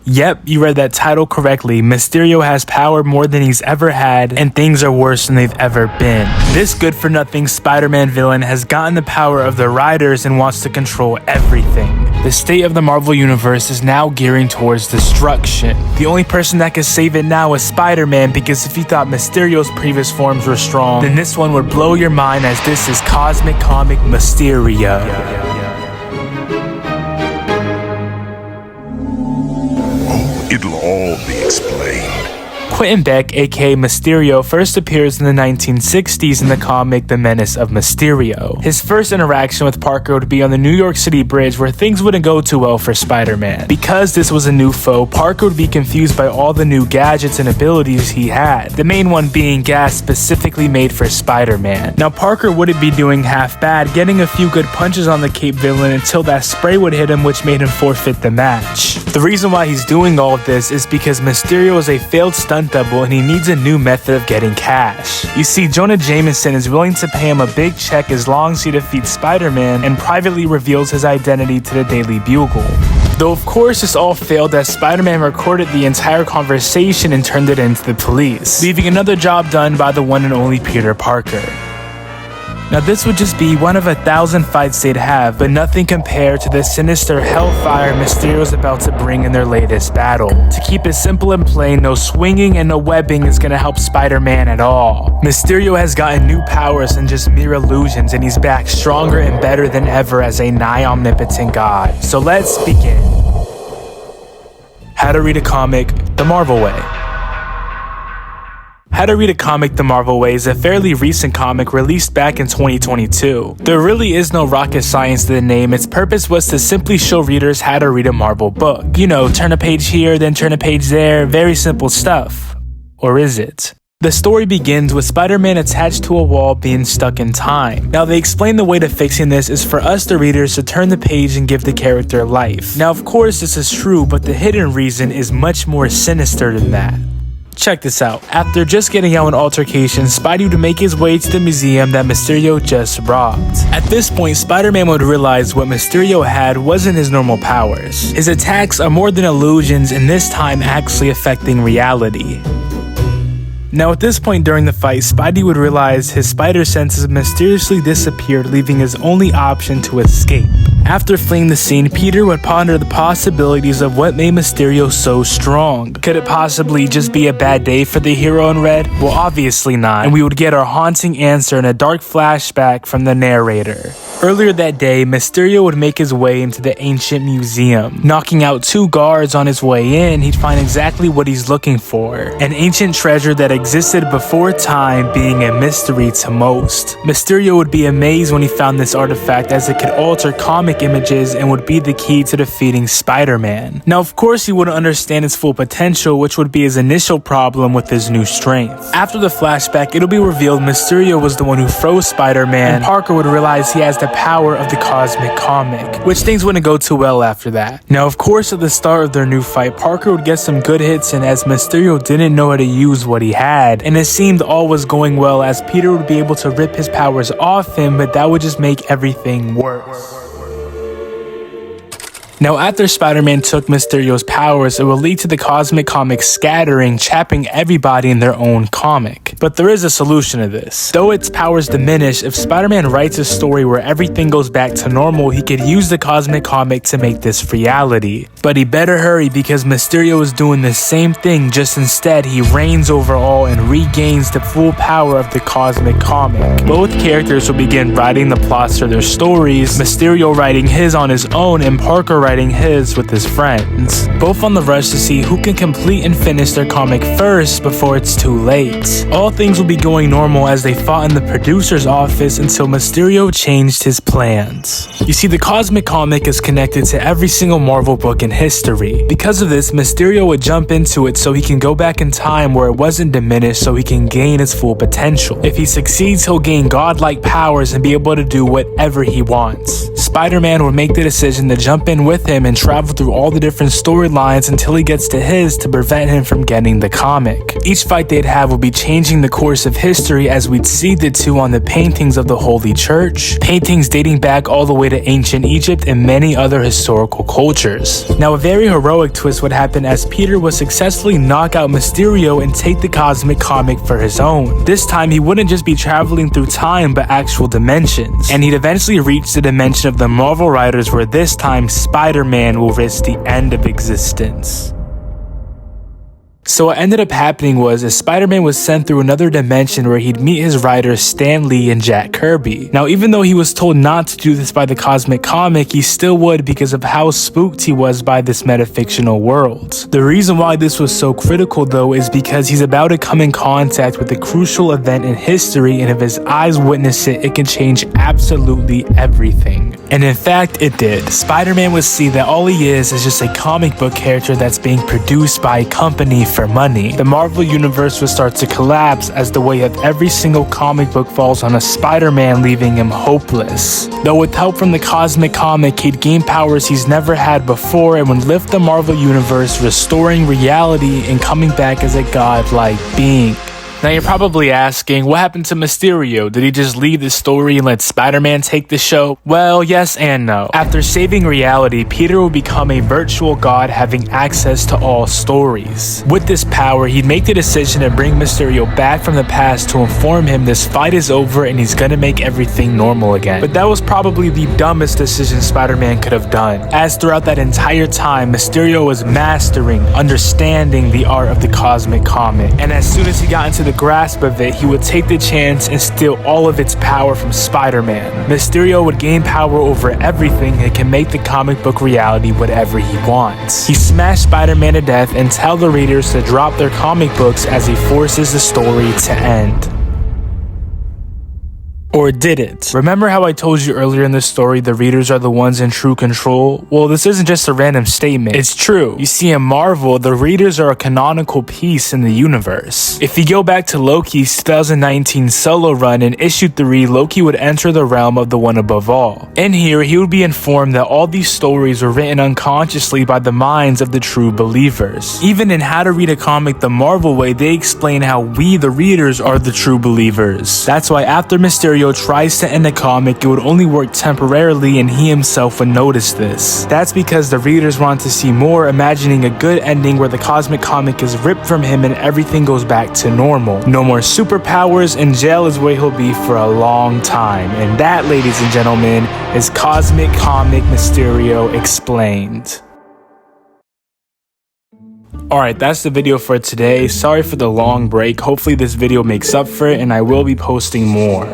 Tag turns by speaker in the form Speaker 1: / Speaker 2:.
Speaker 1: Yep, you read that title correctly. Mysterio has power more than he's ever had, and things are worse than they've ever been. This good-for-nothing Spider-Man villain has gotten the power of the Riders and wants to control everything. The state of the Marvel Universe is now gearing towards destruction. The only person that can save it now is Spider-Man, because if you thought Mysterio's previous forms were strong, then this one would blow your mind, as this is Cosmic Comic Mysterio.
Speaker 2: It'll all be explained.
Speaker 1: Quentin Beck, aka Mysterio, first appears in the 1960s in the comic The Menace of Mysterio. His first interaction with Parker would be on the New York City bridge, where things wouldn't go too well for Spider-Man. Because this was a new foe, Parker would be confused by all the new gadgets and abilities he had, the main one being gas specifically made for Spider-Man. Now Parker wouldn't be doing half bad, getting a few good punches on the Cape villain until that spray would hit him, which made him forfeit the match. The reason why he's doing all of this is because Mysterio is a failed stunt double and he needs a new method of getting cash. You see, Jonah Jameson is willing to pay him a big check as long as he defeats Spider-Man and privately reveals his identity to the Daily Bugle. Though of course this all failed, as Spider-Man recorded the entire conversation and turned it into the police, leaving another job done by the one and only Peter Parker. Now this would just be one of 1,000 fights they'd have, but nothing compared to the sinister hellfire Mysterio's about to bring in their latest battle. To keep it simple and plain, no swinging and no webbing is gonna help Spider-Man at all. Mysterio has gotten new powers and just mere illusions, and he's back stronger and better than ever as a nigh omnipotent god. So let's begin. How to read a comic the Marvel way. How to Read a Comic the Marvel Way is a fairly recent comic released back in 2022. There really is no rocket science to the name. Its purpose was to simply show readers how to read a Marvel book. You know, turn a page here, then turn a page there, very simple stuff. Or is it? The story begins with Spider-Man attached to a wall being stuck in time. Now they explain the way to fixing this is for us the readers to turn the page and give the character life. Now of course this is true, but the hidden reason is much more sinister than that. Check this out. After just getting out an altercation, Spidey would make his way to the museum that Mysterio just robbed. At this point, Spider-Man would realize what Mysterio had wasn't his normal powers. His attacks are more than illusions, and this time actually affecting reality. Now at this point during the fight, Spidey would realize his spider senses mysteriously disappeared, leaving his only option to escape. After fleeing the scene, Peter would ponder the possibilities of what made Mysterio so strong. Could it possibly just be a bad day for the hero in red? Well, obviously not, and we would get our haunting answer in a dark flashback from the narrator. Earlier that day, Mysterio would make his way into the ancient museum. Knocking out 2 guards on his way in, he'd find exactly what he's looking for. An ancient treasure that existed before time, being a mystery to most. Mysterio would be amazed when he found this artifact, as it could alter comic images and would be the key to defeating Spider-Man. Now of course he wouldn't understand its full potential, which would be his initial problem with his new strength. After the flashback, it'll be revealed Mysterio was the one who froze Spider-Man, and Parker would realize he has the power of the Cosmic Comic, which things wouldn't go too well after that. Now of course at the start of their new fight, Parker would get some good hits in, as Mysterio didn't know how to use what he had, and it seemed all was going well, as Peter would be able to rip his powers off him, but that would just make everything worse. Now after Spider-Man took Mysterio's powers, it will lead to the Cosmic Comic scattering, trapping everybody in their own comic. But there is a solution to this. Though its powers diminish, if Spider-Man writes a story where everything goes back to normal, he could use the Cosmic Comic to make this reality. But he better hurry, because Mysterio is doing the same thing, just instead he reigns over all and regains the full power of the Cosmic Comic. Both characters will begin writing the plots for their stories, Mysterio writing his on his own and Parker writing his with his friends, both on the rush to see who can complete and finish their comic first before it's too late. All things will be going normal as they fought in the producer's office until Mysterio changed his plans. You see, the Cosmic Comic is connected to every single Marvel book in history. Because of this, Mysterio would jump into it so he can go back in time where it wasn't diminished, so he can gain his full potential. If he succeeds, he'll gain godlike powers and be able to do whatever he wants. Spider-Man would make the decision to jump in with with him and travel through all the different storylines until he gets to his to prevent him from getting the comic. Each fight they'd have would be changing the course of history, as we'd see the two on the paintings of the Holy Church, paintings dating back all the way to ancient Egypt and many other historical cultures. Now, a very heroic twist would happen as Peter would successfully knock out Mysterio and take the cosmic comic for his own. This time, he wouldn't just be traveling through time, but actual dimensions, and he'd eventually reach the dimension of the Marvel writers, where this time Spider-Man will risk the end of existence. So what ended up happening was Spider-Man was sent through another dimension where he'd meet his writers Stan Lee and Jack Kirby. Now, even though he was told not to do this by the cosmic comic, he still would because of how spooked he was by this metafictional world. The reason why this was so critical though is because he's about to come in contact with a crucial event in history, and if his eyes witness it, it can change absolutely everything. And in fact, it did. Spider-Man would see that all he is just a comic book character that's being produced by a company for money. The Marvel Universe would start to collapse as the weight of every single comic book falls on a Spider-Man, leaving him hopeless. Though with help from the cosmic comic, he'd gain powers he's never had before and would lift the Marvel Universe, restoring reality and coming back as a godlike being. Now you're probably asking, what happened to Mysterio? Did he just leave the story and let Spider-Man take the show? Well, yes and no. After saving reality, Peter would become a virtual god having access to all stories. With this power, he'd make the decision to bring Mysterio back from the past to inform him this fight is over and he's gonna make everything normal again. But that was probably the dumbest decision Spider-Man could have done, as throughout that entire time, Mysterio was mastering, understanding the art of the cosmic comic. And as soon as he got into the grasp of it, he would take the chance and steal all of its power from Spider-Man. Mysterio would gain power over everything and can make the comic book reality whatever he wants. He smashed Spider-Man to death and tell the readers to drop their comic books as he forces the story to end. Or did it? Remember how I told you earlier in the story the readers are the ones in true control? Well, this isn't just a random statement. It's true. You see, in Marvel, the readers are a canonical piece in the universe. If you go back to Loki's 2019 solo run, in issue 3, Loki would enter the realm of the One Above All. In here, he would be informed that all these stories were written unconsciously by the minds of the true believers. Even in How to Read a Comic the Marvel Way, they explain how we, the readers, are the true believers. That's why after Mysterio tries to end the comic, it would only work temporarily and he himself would notice this. That's because the readers want to see more, imagining a good ending where the cosmic comic is ripped from him and everything goes back to normal. No more superpowers, and jail is where he'll be for a long time. And that, ladies and gentlemen, is Cosmic Comic Mysterio Explained. Alright, that's the video for today. Sorry for the long break. Hopefully this video makes up for it and I will be posting more.